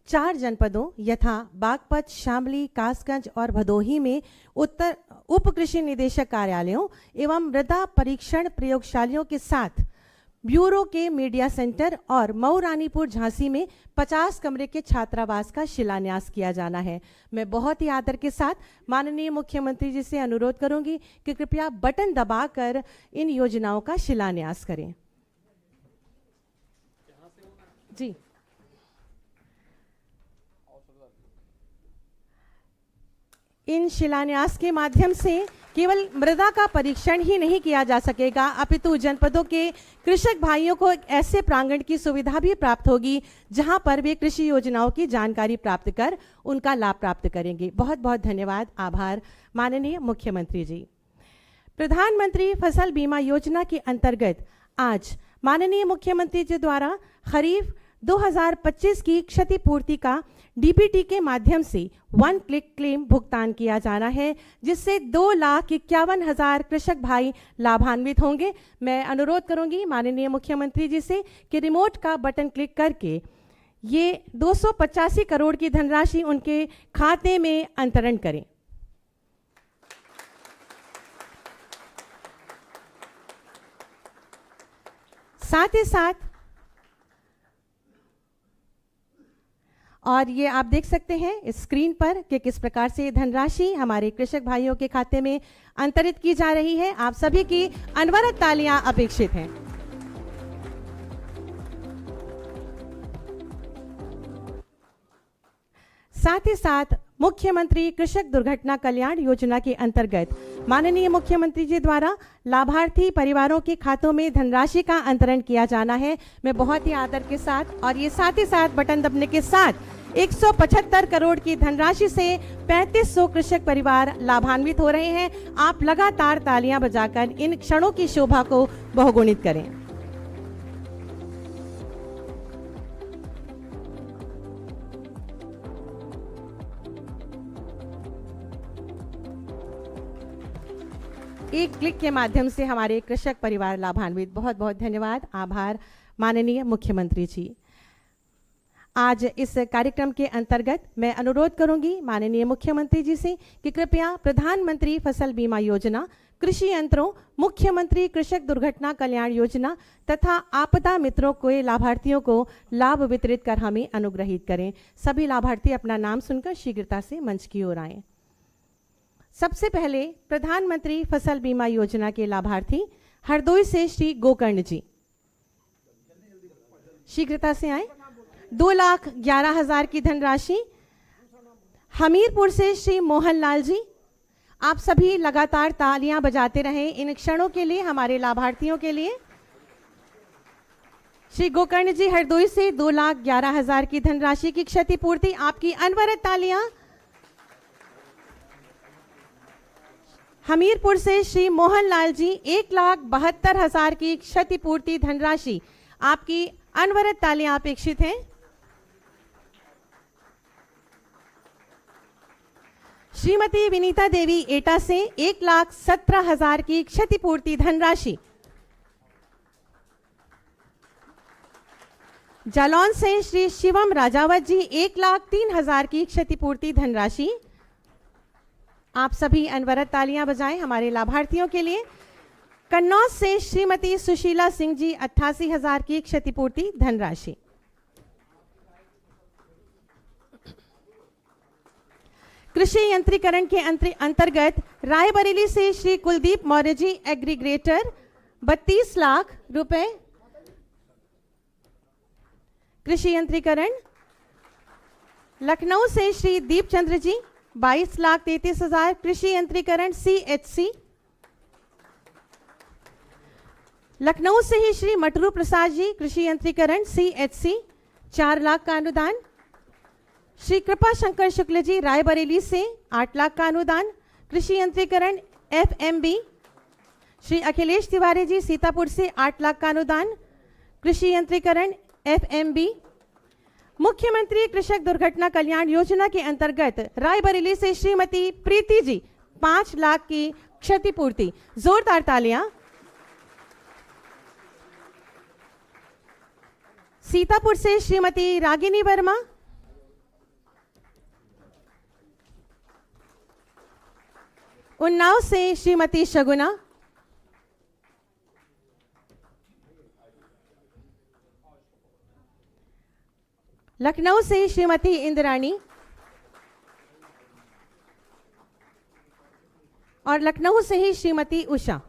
4 जनपदों यथा बागपत, शामली, कासगंज और भदोही में उप कृषि निदेशक कार्यालयों एवं मृदा परीक्षण प्रयोगशालाओं के साथ ब्यूरो के मीडिया सेंटर और मऊ रानीपुर झांसी में 50 कमरे के छात्रावास का शिलान्यास किया जाना है। मैं बहुत ही आदर के साथ माननीय मुख्यमंत्री जी से अनुरोध करूंगी कि कृपया बटन दबाकर इन योजनाओं का शिलान्यास करें। जी, इन शिलान्यास के माध्यम से केवल मृदा का परीक्षण ही नहीं किया जा सकेगा, अपितु जनपदों के कृषक भाइयों को एक ऐसे प्रांगण की सुविधा भी प्राप्त होगी जहां पर वे कृषि योजनाओं की जानकारी प्राप्त कर उनका लाभ प्राप्त करेंगे। बहुत बहुत धन्यवाद, आभार माननीय मुख्यमंत्री जी। प्रधानमंत्री फसल बीमा योजना के अंतर्गत आज माननीय मुख्यमंत्री जी द्वारा खरीफ 2025 की क्षतिपूर्ति का डीबीटी के माध्यम से 1 क्लिक क्लेम भुगतान किया जाना है, जिससे 2,51,000 कृषक भाई लाभान्वित होंगे। मैं अनुरोध करूंगी माननीय मुख्यमंत्री जी से कि रिमोट का बटन क्लिक करके ये 285 करोड़ की धनराशि उनके खाते में अंतरण करें। साथ ही साथ और ये आप देख सकते हैं इस स्क्रीन पर कि किस प्रकार से धनराशि हमारे कृषक भाइयों के खाते में अंतरित की जा रही है। आप सभी की अनवरत तालियां अपेक्षित हैं। साथ ही साथ मुख्यमंत्री कृषक दुर्घटना कल्याण योजना के अंतर्गत माननीय मुख्यमंत्री जी द्वारा लाभार्थी परिवारों के खातों में धनराशि का अंतरण किया जाना है। मैं बहुत ही आदर के साथ और ये साथ ही साथ बटन दबने के साथ 175 करोड़ की धनराशि से 3500 कृषक परिवार लाभान्वित हो रहे हैं। आप लगातार तालियां बजाकर इन क्षणों की शोभा को बहुगुणित करें। एक क्लिक के माध्यम से हमारे कृषक परिवार लाभान्वित। बहुत बहुत धन्यवाद, आभार माननीय मुख्यमंत्री जी। आज इस कार्यक्रम के अंतर्गत मैं अनुरोध करूंगी माननीय मुख्यमंत्री जी से कि कृपया प्रधानमंत्री फसल बीमा योजना, कृषि यंत्रों, मुख्यमंत्री कृषक दुर्घटना कल्याण योजना तथा आपदा मित्रों के लाभार्थियों को लाभ वितरित कर हमें अनुग्रहित करें। सभी लाभार्थी अपना नाम सुनकर शीघ्रता से मंच की ओर आएं। सबसे पहले प्रधानमंत्री फसल बीमा योजना के लाभार्थी हरदोई से श्री गोकर्ण जी, शीघ्रता से आए। 2,11,000 की धनराशि। हमीरपुर से श्री मोहनलाल जी, आप सभी लगातार तालियां बजाते रहें इन क्षणों के लिए, हमारे लाभार्थियों के लिए। श्री गोकर्ण जी हरदोई से 2,11,000 की धनराशि की क्षतिपूर्ति, आपकी अनवरत तालियां। हमीरपुर से श्री मोहनलाल जी 1,72,000 की क्षतिपूर्ति धनराशि, आपकी अनवरत तालियां अपेक्षित हैं। श्रीमती विनीता देवी एटा से 1,17,000 की क्षतिपूर्ति धनराशि। जालौन से श्री शिवम राजावत जी 1,03,000 की क्षतिपूर्ति धनराशि। आप सभी अनवरत तालियां बजाएं हमारे लाभार्थियों के लिए। कन्नौज से श्रीमती सुशीला सिंह जी 88,000 की क्षतिपूर्ति धनराशि। कृषि यंत्रीकरण के अंतर्गत रायबरेली से श्री कुलदीप मौर्य जी एग्रीग्रेटर 32 लाख रुपए कृषि यंत्रीकरण। लखनऊ से श्री दीपचंद्र जी 22,33,000 कृषि यंत्रीकरण CHC। लखनऊ से ही श्री मटरू प्रसाद जी कृषि यंत्रीकरण CHC 4 लाख का अनुदान। श्री कृपा शंकर शुक्ल जी रायबरेली से 8 लाख का अनुदान कृषि यंत्रीकरण FMB। श्री अखिलेश तिवारी जी सीतापुर से 8 लाख का अनुदान कृषि यंत्रीकरण FMB। मुख्यमंत्री कृषक दुर्घटना कल्याण योजना के अंतर्गत रायबरेली से श्रीमती प्रीति जी 5 लाख की क्षतिपूर्ति। जोरदार तालियां। सीतापुर से श्रीमती रागिनी वर्मा उन्नाव से श्रीमती शगुना, लखनऊ से श्रीमती इंद्राणी और लखनऊ से ही श्रीमती उषा।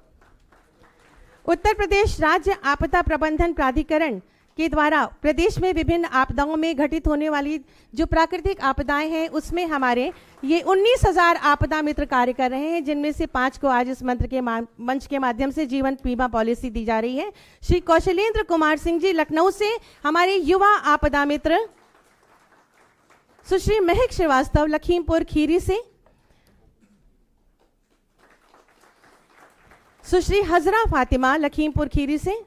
उत्तर प्रदेश राज्य आपदा प्रबंधन प्राधिकरण के द्वारा प्रदेश में विभिन्न आपदाओं में घटित होने वाली जो प्राकृतिक आपदाएं हैं उसमें हमारे ये 19,000 आपदा मित्र कार्य कर रहे हैं, जिनमें से 5 को आज इस मंच के माध्यम से जीवन बीमा पॉलिसी दी जा रही है। श्री कौशलेंद्र कुमार सिंह जी लखनऊ से हमारे युवा आपदा मित्र, सुश्री महक श्रीवास्तव लखीमपुर खीरी से, सुश्री हजरा फातिमा लखीमपुर खीरी से,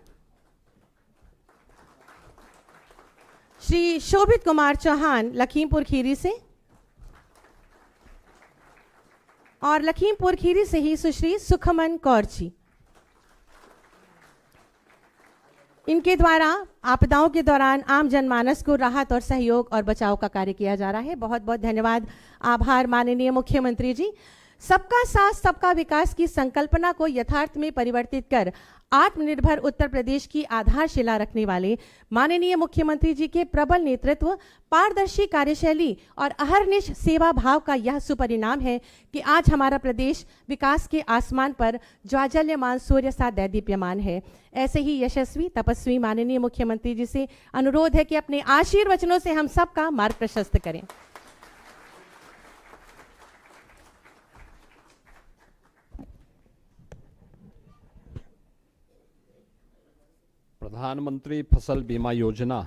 श्री शोभित कुमार चौहान लखीमपुर खीरी से और लखीमपुर खीरी से ही सुश्री सुखमन कौर जी। इनके द्वारा आपदाओं के दौरान आम जनमानस को राहत और सहयोग और बचाव का कार्य किया जा रहा है। बहुत बहुत धन्यवाद, आभार माननीय मुख्यमंत्री जी। सबका साथ सबका विकास की संकल्पना को यथार्थ में परिवर्तित कर आत्मनिर्भर उत्तर प्रदेश की आधारशिला रखने वाले माननीय मुख्यमंत्री जी के प्रबल नेतृत्व, पारदर्शी कार्यशैली और अहर्निश सेवा भाव का यह सुपरिणाम है कि आज हमारा प्रदेश विकास के आसमान पर ज्वाजल्यमान सूर्य सा दैदीप्यमान है। ऐसे ही यशस्वी तपस्वी माननीय मुख्यमंत्री जी से अनुरोध है कि अपने आशीर्वचनों से हम सबका मार्ग प्रशस्त करें। प्रधानमंत्री फसल बीमा योजना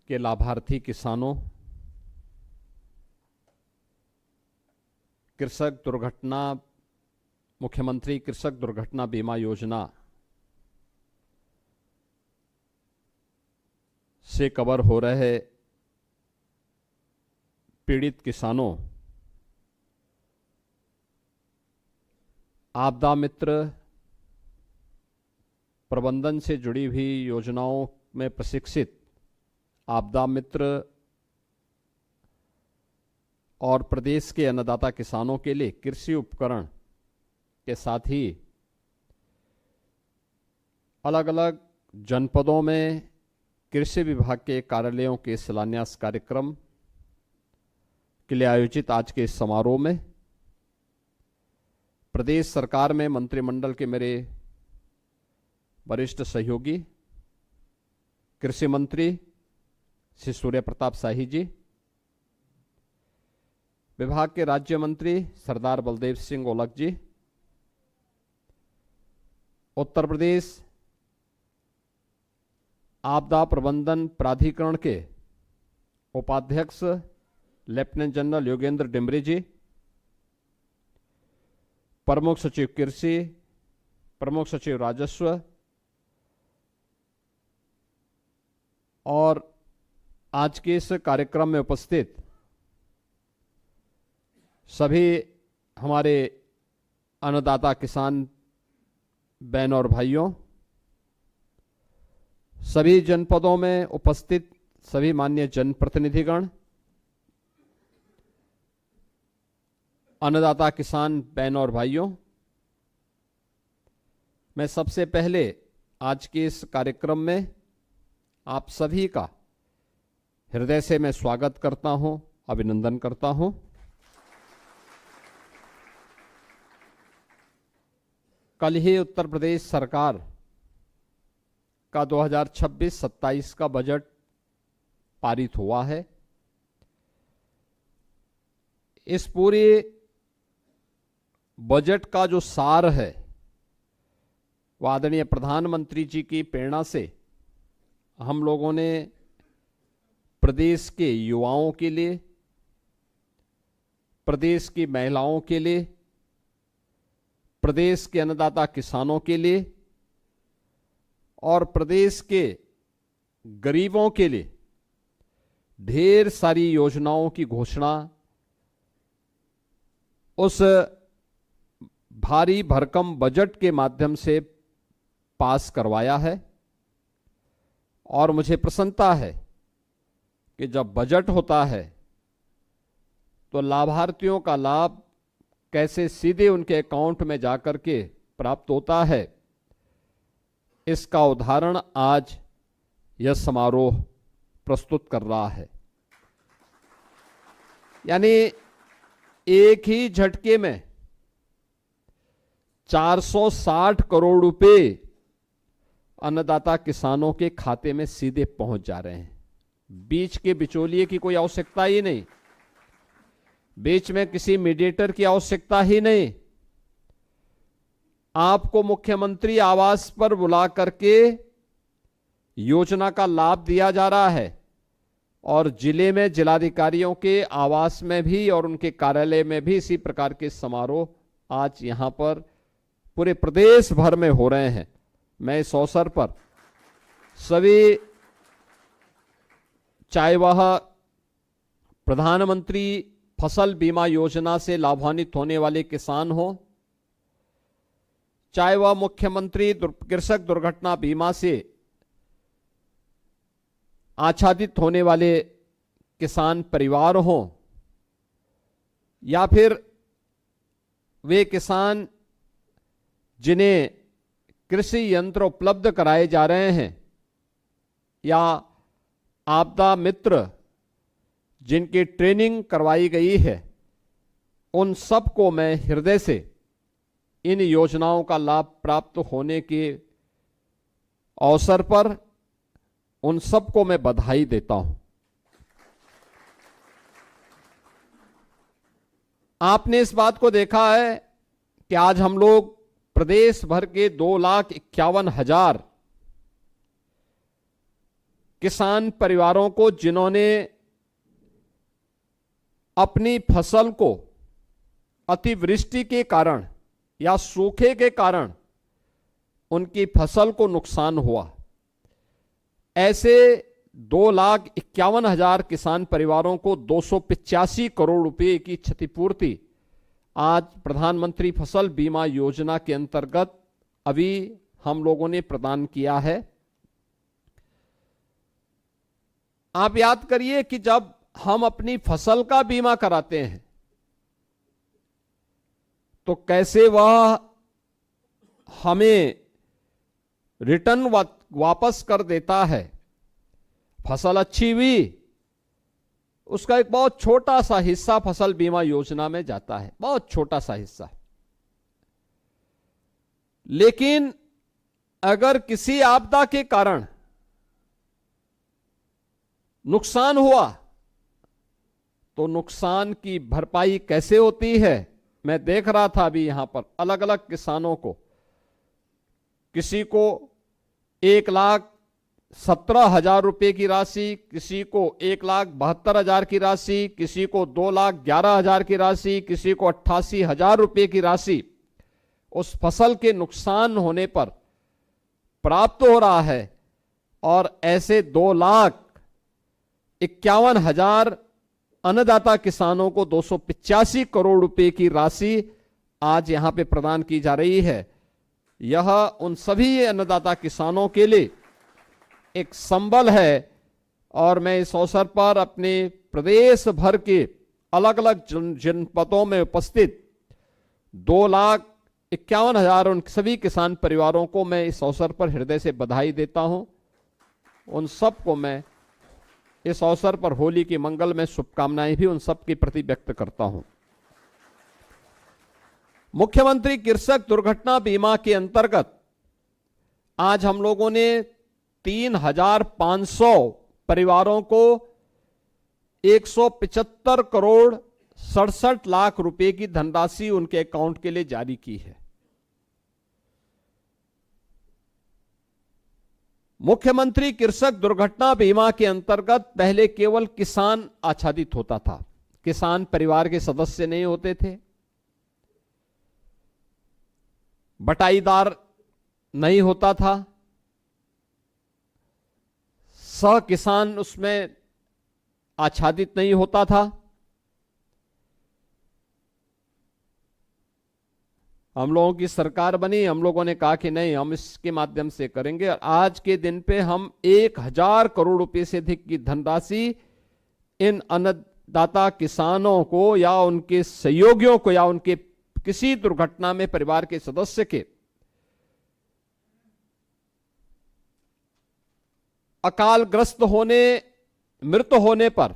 के लाभार्थी किसानों, मुख्यमंत्री कृषक दुर्घटना बीमा योजना से कवर हो रहे पीड़ित किसानों, आपदा मित्र प्रबंधन से जुड़ी हुई योजनाओं में प्रशिक्षित आपदा मित्र और प्रदेश के अन्नदाता किसानों के लिए कृषि उपकरण के साथ ही अलग अलग जनपदों में कृषि विभाग के कार्यालयों के शिलान्यास कार्यक्रम के लिए आयोजित आज के इस समारोह में प्रदेश सरकार में मंत्रिमंडल के मेरे वरिष्ठ सहयोगी कृषि मंत्री श्री सूर्य प्रताप शाही जी, विभाग के राज्य मंत्री सरदार बलदेव सिंह ओलख जी, उत्तर प्रदेश आपदा प्रबंधन प्राधिकरण के उपाध्यक्ष लेफ्टिनेंट जनरल योगेंद्र डिमरी जी, प्रमुख सचिव कृषि, प्रमुख सचिव राजस्व और आज के इस कार्यक्रम में उपस्थित सभी हमारे अन्नदाता किसान बहनों और भाइयों, सभी जनपदों में उपस्थित सभी माननीय जनप्रतिनिधिगण, अन्नदाता किसान बहनों और भाइयों, मैं सबसे पहले आज के इस कार्यक्रम में आप सभी का हृदय से मैं स्वागत करता हूं, अभिनंदन करता हूं। कल ही उत्तर प्रदेश सरकार का 2026-27 का बजट पारित हुआ है। इस पूरे बजट का जो सार है वो आदरणीय प्रधानमंत्री जी की प्रेरणा से हम लोगों ने प्रदेश के युवाओं के लिए, प्रदेश की महिलाओं के लिए, प्रदेश के अन्नदाता किसानों के लिए और प्रदेश के गरीबों के लिए ढेर सारी योजनाओं की घोषणा उस भारी भरकम बजट के माध्यम से पास करवाया है। और मुझे प्रसन्नता है कि जब बजट होता है तो लाभार्थियों का लाभ कैसे सीधे उनके अकाउंट में जाकर के प्राप्त होता है, इसका उदाहरण आज यह समारोह प्रस्तुत कर रहा है। यानी एक ही झटके में 460 करोड़ रुपए अन्नदाता किसानों के खाते में सीधे पहुंच जा रहे हैं। बीच के बिचौलिए की कोई आवश्यकता ही नहीं, बीच में किसी मीडिएटर की आवश्यकता ही नहीं। आपको मुख्यमंत्री आवास पर बुला करके योजना का लाभ दिया जा रहा है और जिले में जिलाधिकारियों के आवास में भी और उनके कार्यालय में भी इसी प्रकार के समारोह आज यहां पर पूरे प्रदेश भर में हो रहे हैं। मैं इस अवसर पर सभी, चाहे वह प्रधानमंत्री फसल बीमा योजना से लाभान्वित होने वाले किसान हो, चाहे वह मुख्यमंत्री कृषक दुर्घटना बीमा से आच्छादित होने वाले किसान परिवार हो, या फिर वे किसान जिन्हें कृषि यंत्र उपलब्ध कराए जा रहे हैं, या आपदा मित्र जिनकी ट्रेनिंग करवाई गई है, उन सबको मैं हृदय से इन योजनाओं का लाभ प्राप्त होने के अवसर पर उन सबको मैं बधाई देता हूं। आपने इस बात को देखा है कि आज हम लोग प्रदेश भर के 2,51,000 किसान परिवारों को, जिन्होंने अपनी फसल को अतिवृष्टि के कारण या सूखे के कारण उनकी फसल को नुकसान हुआ, ऐसे 2,51,000 किसान परिवारों को 285 करोड़ रुपए की क्षतिपूर्ति आज प्रधानमंत्री फसल बीमा योजना के अंतर्गत अभी हम लोगों ने प्रदान किया है। आप याद करिए कि जब हम अपनी फसल का बीमा कराते हैं तो कैसे वह हमें रिटर्न वापस कर देता है। फसल अच्छी हुई, उसका एक बहुत छोटा सा हिस्सा फसल बीमा योजना में जाता है, बहुत छोटा सा हिस्सा। लेकिन अगर किसी आपदा के कारण नुकसान हुआ तो नुकसान की भरपाई कैसे होती है। मैं देख रहा था अभी यहां पर अलग अलग किसानों को, किसी को 1,17,000 रुपए की राशि, किसी को 1,72,000 की राशि, किसी को 2,11,000 की राशि, किसी को 88,000 रुपए की राशि उस फसल के नुकसान होने पर प्राप्त हो रहा है। और ऐसे 2,51,000 अन्नदाता किसानों को 285 करोड़ रुपए की राशि आज यहां पे प्रदान की जा रही है। यह उन सभी अन्नदाता किसानों के लिए एक संबल है। और मैं इस अवसर पर अपने प्रदेश भर के अलग अलग जनपदों में उपस्थित 2,51,000 उन सभी किसान परिवारों को मैं इस अवसर पर हृदय से बधाई देता हूं। उन सबको मैं इस अवसर पर होली की मंगल में शुभकामनाएं भी उन सब के प्रति व्यक्त करता हूं। मुख्यमंत्री कृषक दुर्घटना बीमा के अंतर्गत आज हम लोगों ने 3,500 परिवारों को 175 करोड़ 67 लाख रुपए की धनराशि उनके अकाउंट के लिए जारी की है। मुख्यमंत्री कृषक दुर्घटना बीमा के अंतर्गत पहले केवल किसान आच्छादित होता था, किसान परिवार के सदस्य नहीं होते थे, बटाईदार नहीं होता था, सह किसान उसमें आच्छादित नहीं होता था। हम लोगों की सरकार बनी, हम लोगों ने कहा कि नहीं, हम इसके माध्यम से करेंगे। आज के दिन पे हम 1,000 करोड़ रुपए से अधिक की धनराशि इन अन्नदाता किसानों को या उनके सहयोगियों को या उनके किसी दुर्घटना में परिवार के सदस्य के अकालग्रस्त होने, मृत होने पर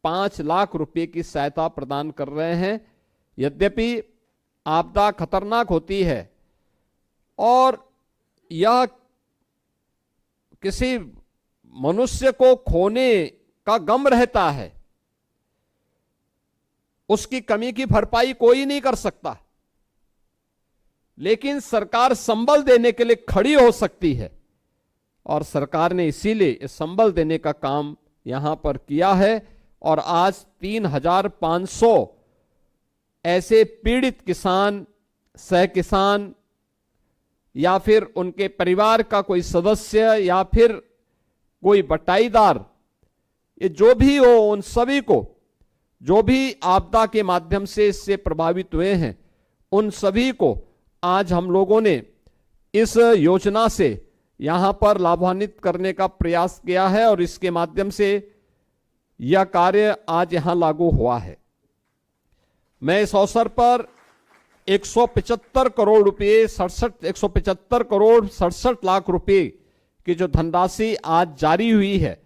5 लाख रुपए की सहायता प्रदान कर रहे हैं। यद्यपि आपदा खतरनाक होती है और यह किसी मनुष्य को खोने का गम रहता है, उसकी कमी की भरपाई कोई नहीं कर सकता, लेकिन सरकार संबल देने के लिए खड़ी हो सकती है और सरकार ने इसीलिए इस संबल देने का काम यहां पर किया है। और आज 3,500 ऐसे पीड़ित किसान, सह किसान या फिर उनके परिवार का कोई सदस्य या फिर कोई बटाईदार, ये जो भी हो, उन सभी को, जो भी आपदा के माध्यम से इससे प्रभावित हुए हैं, उन सभी को आज हम लोगों ने इस योजना से यहां पर लाभान्वित करने का प्रयास किया है और इसके माध्यम से यह कार्य आज यहां लागू हुआ है। मैं इस अवसर पर 175 करोड़ रुपए 175 करोड़ 67 लाख रुपए की जो धनराशि आज जारी हुई है,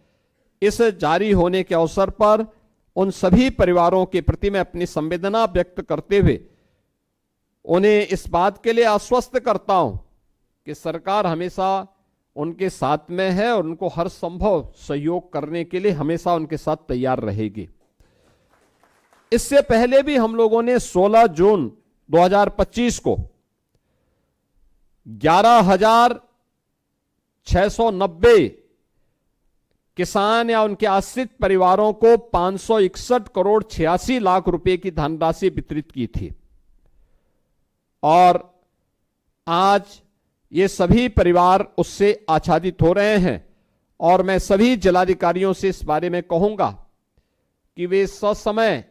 इस जारी होने के अवसर पर उन सभी परिवारों के प्रति मैं अपनी संवेदना व्यक्त करते हुए उन्हें इस बात के लिए आश्वस्त करता हूं कि सरकार हमेशा उनके साथ में है और उनको हर संभव सहयोग करने के लिए हमेशा उनके साथ तैयार रहेगी। इससे पहले भी हम लोगों ने 16 जून 2025 को 11,690 किसान या उनके आश्रित परिवारों को 561 करोड़ 86 लाख रुपए की धनराशि वितरित की थी और आज ये सभी परिवार उससे आच्छादित हो रहे हैं। और मैं सभी जिलाधिकारियों से इस बारे में कहूंगा कि वे ससमय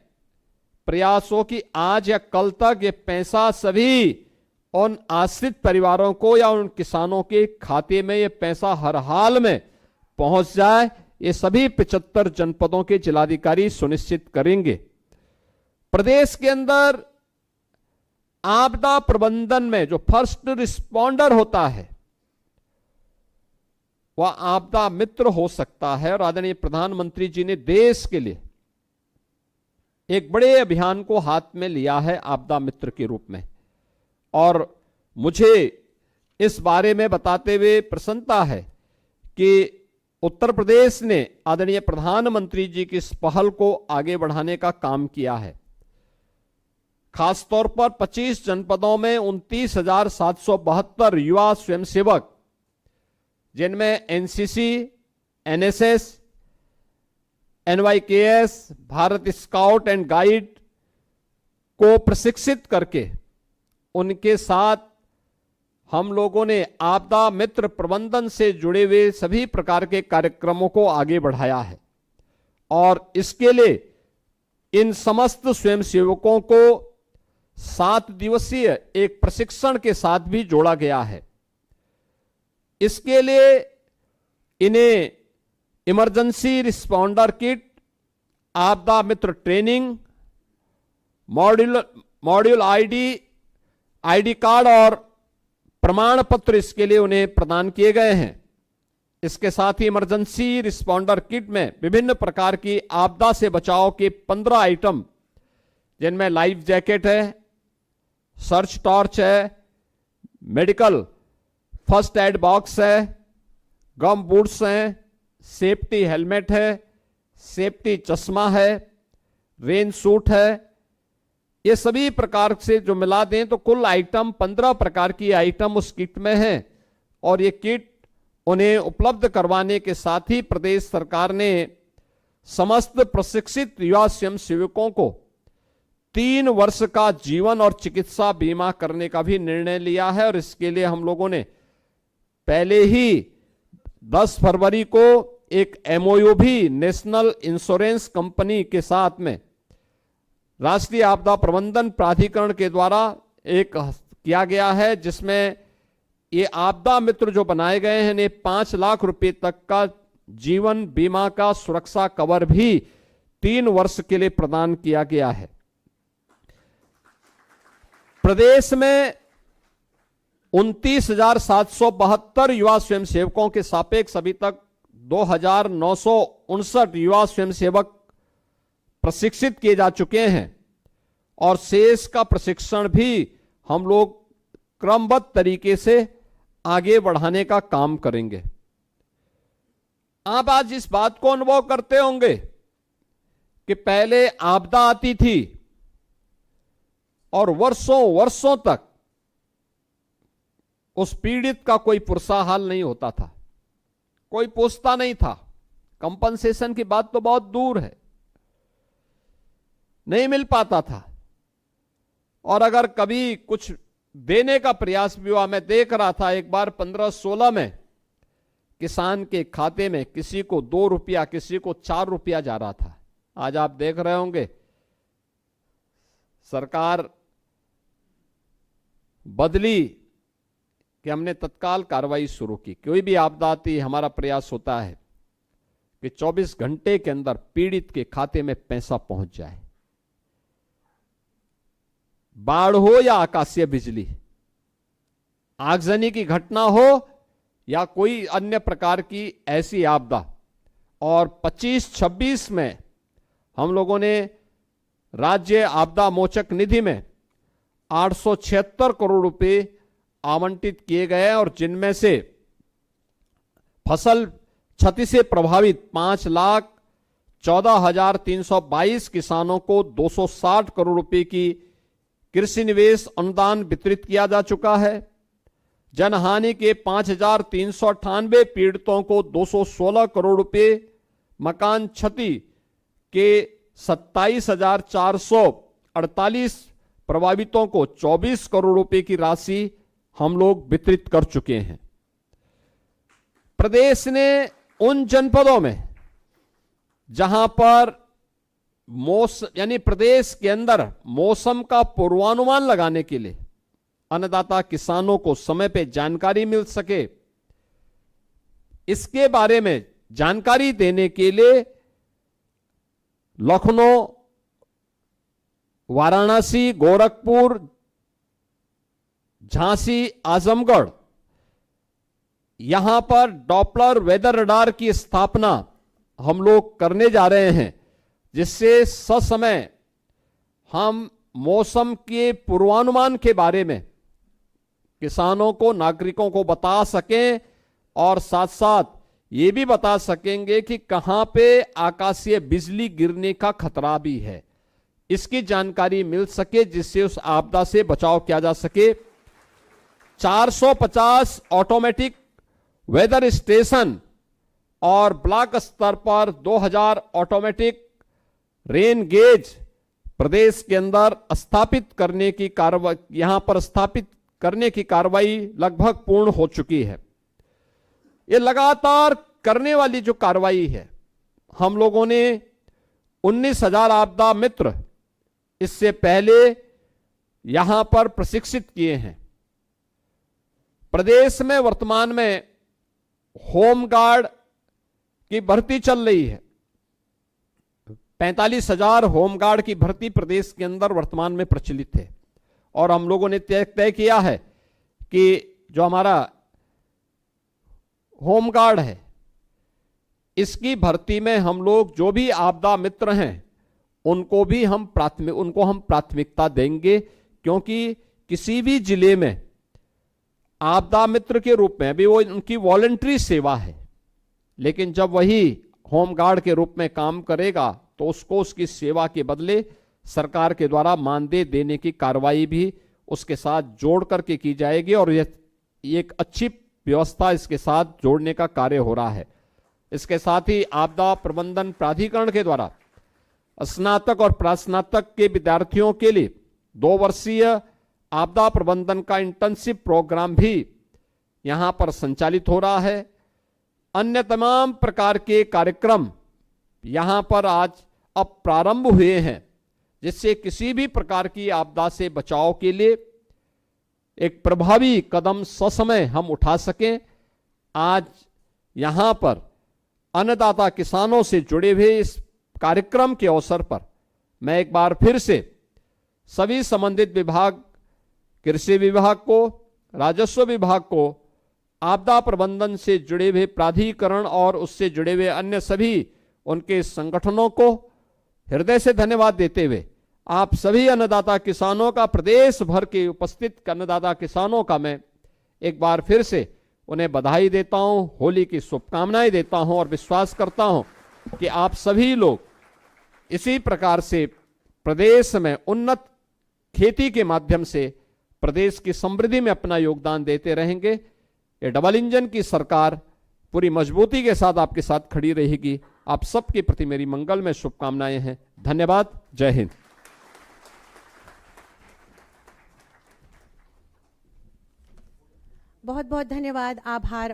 प्रयास हो कि आज या कल तक ये पैसा सभी उन आश्रित परिवारों को या उन किसानों के खाते में ये पैसा हर हाल में पहुंच जाए। ये सभी 75 जनपदों के जिलाधिकारी सुनिश्चित करेंगे। प्रदेश के अंदर आपदा प्रबंधन में जो फर्स्ट रिस्पॉन्डर होता है वह आपदा मित्र हो सकता है और आदरणीय प्रधानमंत्री जी ने देश के लिए एक बड़े अभियान को हाथ में लिया है आपदा मित्र के रूप में। और मुझे इस बारे में बताते हुए प्रसन्नता है कि उत्तर प्रदेश ने आदरणीय प्रधानमंत्री जी की इस पहल को आगे बढ़ाने का काम किया है। खासतौर पर 25 जनपदों में 29,772 युवा स्वयंसेवक, जिनमें NCC, NSS, NYKS, Bharat scout and guide को प्रशिक्षित करके उनके साथ हम लोगों ने आपदा मित्र प्रबंधन से जुड़े हुए सभी प्रकार के कार्यक्रमों को आगे बढ़ाया है। और इसके लिए इन समस्त स्वयंसेवकों को 7 दिवसीय एक प्रशिक्षण के साथ भी जोड़ा गया है। इसके लिए इन्हें इमरजेंसी रिस्पॉन्डर किट, आपदा मित्र ट्रेनिंग, मॉड्यूल आईडी कार्ड और प्रमाण पत्र इसके लिए उन्हें प्रदान किए गए हैं। इसके साथ ही इमरजेंसी रिस्पॉन्डर किट में विभिन्न प्रकार की आपदा से बचाव के 15 आइटम, जिनमें लाइफ जैकेट है, सर्च टॉर्च है, मेडिकल फर्स्ट एड बॉक्स है, गम बूट्स हैं, सेफ्टी हेलमेट है, सेफ्टी चश्मा है, रेन सूट है, ये सभी प्रकार से जो मिला दें तो कुल आइटम 15 प्रकार की आइटम उस किट में है। और ये किट उन्हें उपलब्ध करवाने के साथ ही प्रदेश सरकार ने समस्त प्रशिक्षित युवा स्वयंसेवकों को 3 वर्ष का जीवन और चिकित्सा बीमा करने का भी निर्णय लिया है। और इसके लिए हम लोगों ने पहले ही 10 फरवरी को एक एमओयू भी नेशनल इंश्योरेंस कंपनी के साथ में राष्ट्रीय आपदा प्रबंधन प्राधिकरण के द्वारा एक किया गया है, जिसमें ये आपदा मित्र जो बनाए गए हैं ने 5 लाख रुपए तक का जीवन बीमा का सुरक्षा कवर भी 3 वर्ष के लिए प्रदान किया गया है। प्रदेश में 29,772 युवा स्वयंसेवकों के सापेक्ष अभी तक 2,959 युवा स्वयंसेवक प्रशिक्षित किए जा चुके हैं और शेष का प्रशिक्षण भी हम लोग क्रमबद्ध तरीके से आगे बढ़ाने का काम करेंगे। आप आज इस बात को अनुभव करते होंगे कि पहले आपदा आती थी और वर्षों वर्षों तक उस पीड़ित का कोई पुरसा हाल नहीं होता था, कोई पूछता नहीं था। कंपनसेशन की बात तो बहुत दूर है, नहीं मिल पाता था। और अगर कभी कुछ देने का प्रयास भी हुआ, मैं देख रहा था एक बार 15-16 में किसान के खाते में किसी को 2 रुपया, किसी को 4 रुपया जा रहा था। आज आप देख रहे होंगे सरकार बदली कि हमने तत्काल कार्रवाई शुरू की। कोई भी आपदा आती, हमारा प्रयास होता है कि 24 घंटे के अंदर पीड़ित के खाते में पैसा पहुंच जाए। बाढ़ हो या आकाशीय बिजली, आगजनी की घटना हो या कोई अन्य प्रकार की ऐसी आपदा। और 25-26 में हम लोगों ने राज्य आपदा मोचक निधि में 876 करोड़ रुपए आवंटित किए गए और जिनमें से फसल क्षति से प्रभावित 5,14,322 किसानों को 260 करोड़ रुपए की कृषि निवेश अनुदान वितरित किया जा चुका है। जनहानि के 5,398 पीड़ितों को 216 करोड़ रुपए, मकान क्षति के 27,448 प्रभावितों को 24 करोड़ रुपए की राशि हम लोग वितरित कर चुके हैं। प्रदेश ने उन जनपदों में जहां पर यानी प्रदेश के अंदर मौसम का पूर्वानुमान लगाने के लिए अन्नदाता किसानों को समय पे जानकारी मिल सके, इसके बारे में जानकारी देने के लिए लखनऊ, वाराणसी, गोरखपुर, झांसी, आजमगढ़, यहां पर डॉपलर वेदर रडार की स्थापना हम लोग करने जा रहे हैं, जिससे ससमय हम मौसम के पूर्वानुमान के बारे में किसानों को, नागरिकों को बता सकें और साथ साथ ये भी बता सकेंगे कि कहां पे आकाशीय बिजली गिरने का खतरा भी है, इसकी जानकारी मिल सके, जिससे उस आपदा से बचाव किया जा सके। 450 ऑटोमेटिक वेदर स्टेशन और ब्लॉक स्तर पर 2000 ऑटोमेटिक रेन गेज प्रदेश के अंदर स्थापित करने की कार्रवाई, यहां पर स्थापित करने की कार्रवाई लगभग पूर्ण हो चुकी है। ये लगातार करने वाली जो कार्रवाई है, हम लोगों ने 19,000 आपदा मित्र इससे पहले यहां पर प्रशिक्षित किए हैं। प्रदेश में वर्तमान में होमगार्ड की भर्ती चल रही है। 45,000 होमगार्ड की भर्ती प्रदेश के अंदर वर्तमान में प्रचलित है और हम लोगों ने तय किया है कि जो हमारा होमगार्ड है, इसकी भर्ती में हम लोग जो भी आपदा मित्र हैं उनको हम प्राथमिकता देंगे, क्योंकि किसी भी जिले में आपदा मित्र के रूप में अभी वो उनकी वॉलंटरी सेवा है, लेकिन जब वही होमगार्ड के रूप में काम करेगा तो उसको उसकी सेवा के बदले सरकार के द्वारा मानदेय देने की कार्रवाई भी उसके साथ जोड़ करके की जाएगी और यह एक अच्छी व्यवस्था इसके साथ जोड़ने का कार्य हो रहा है। इसके साथ ही आपदा प्रबंधन प्राधिकरण के द्वारा स्नातक और प्रास्नातक के विद्यार्थियों के लिए 2 वर्षीय आपदा प्रबंधन का इंटर्नशिप प्रोग्राम भी यहां पर संचालित हो रहा है। अन्य तमाम प्रकार के कार्यक्रम यहां पर आज अब प्रारंभ हुए हैं, जिससे किसी भी प्रकार की आपदा से बचाव के लिए एक प्रभावी कदम ससमय हम उठा सकें। आज यहां पर अन्नदाता किसानों से जुड़े हुए इस कार्यक्रम के अवसर पर मैं एक बार फिर से सभी संबंधित विभाग, कृषि विभाग को, राजस्व विभाग को, आपदा प्रबंधन से जुड़े हुए प्राधिकरण और उससे जुड़े हुए अन्य सभी उनके संगठनों को हृदय से धन्यवाद देते हुए आप सभी अन्नदाता किसानों का, प्रदेश भर के उपस्थित अन्नदाता किसानों का मैं एक बार फिर से उन्हें बधाई देता हूं, होली की शुभकामनाएं देता हूं और विश्वास करता हूं कि आप सभी लोग इसी प्रकार से प्रदेश में उन्नत खेती के माध्यम से प्रदेश की समृद्धि में अपना योगदान देते रहेंगे। ये डबल इंजन की सरकार पूरी मजबूती के साथ आपके साथ खड़ी रहेगी। आप सबके प्रति मेरी मंगल में शुभकामनाएं हैं। धन्यवाद। जय हिंद। बहुत बहुत धन्यवाद, आभार।